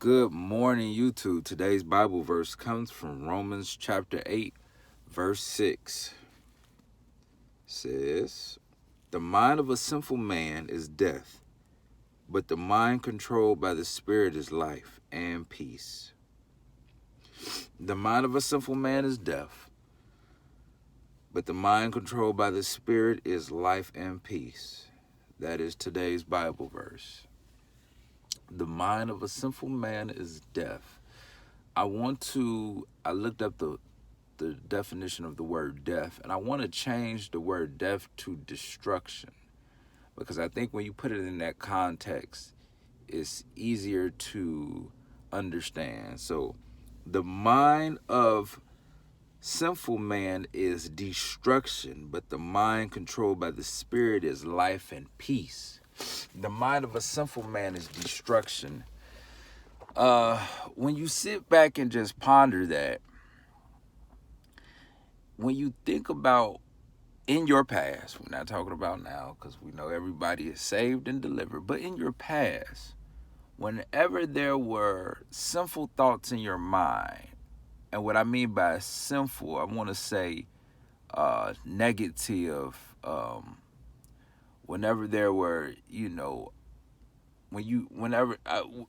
Good morning, YouTube. Today's Bible verse comes from Romans chapter 8, verse 6. It says, "The mind of a sinful man is death, but the mind controlled by the Spirit is life and peace." The mind of a sinful man is death, but the mind controlled by the Spirit is life and peace. That is today's Bible verse. The mind of a sinful man is death. I looked up the definition of the word death, and I want to change the word death to destruction, because I think when you put it in that context, it's easier to understand. So the mind of sinful man is destruction, but the mind controlled by the Spirit is life and peace. The mind of a sinful man is destruction. When you sit back and just ponder that, when you think about in your past, we're not talking about now because we know everybody is saved and delivered, but in your past, whenever there were sinful thoughts in your mind, and what I mean by sinful, I want to say negative, whenever there were,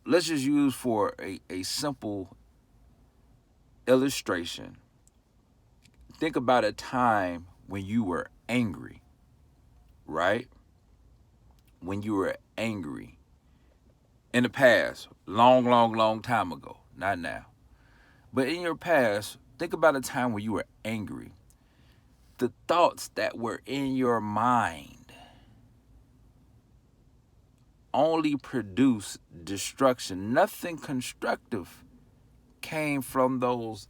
let's just use for a simple illustration. Think about a time when you were angry, right? When you were angry in the past, long time ago, not now. But in your past, think about a time when you were angry. The thoughts that were in your mind only produce destruction. Nothing constructive came from those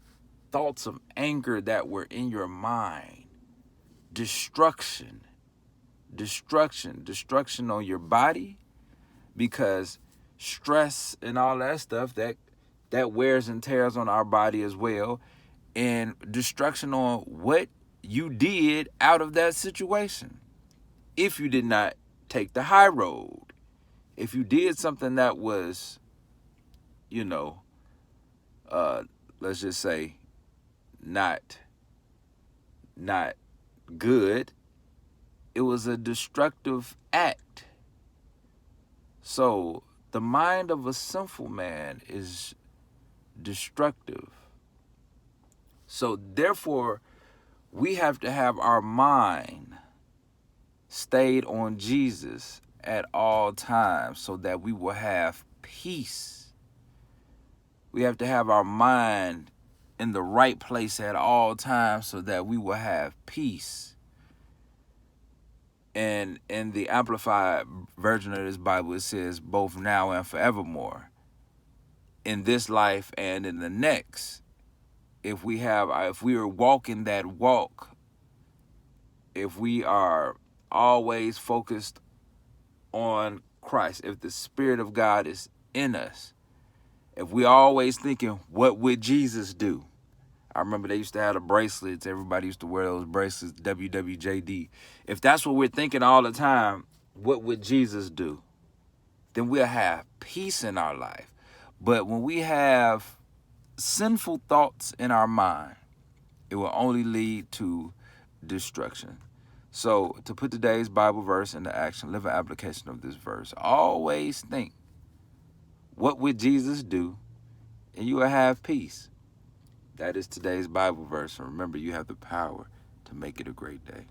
thoughts of anger that were in your mind. Destruction on your body, because stress and all that stuff that wears and tears on our body as well, and destruction on what you did out of that situation. If you did not take the high road, if you did something that was, let's just say not good, it was a destructive act. So the mind of a sinful man is destructive. So therefore, we have to have our mind stayed on Jesus at all times so that we will have peace. We have to have our mind in the right place at all times so that we will have peace. And in the Amplified version of this Bible, it says both now and forevermore, in this life and in the next. If we are walking that walk, if we are always focused on Christ, if the Spirit of God is in us, if we always thinking, what would Jesus do? I remember they used to have the bracelets. Everybody used to wear those bracelets, WWJD. If that's what we're thinking all the time, what would Jesus do? Then we'll have peace in our life. But when we have sinful thoughts in our mind, it will only lead to destruction. So to put today's Bible verse into action, live an application of this verse. Always think, what would Jesus do? And you will have peace. That is today's Bible verse. And remember, you have the power to make it a great day.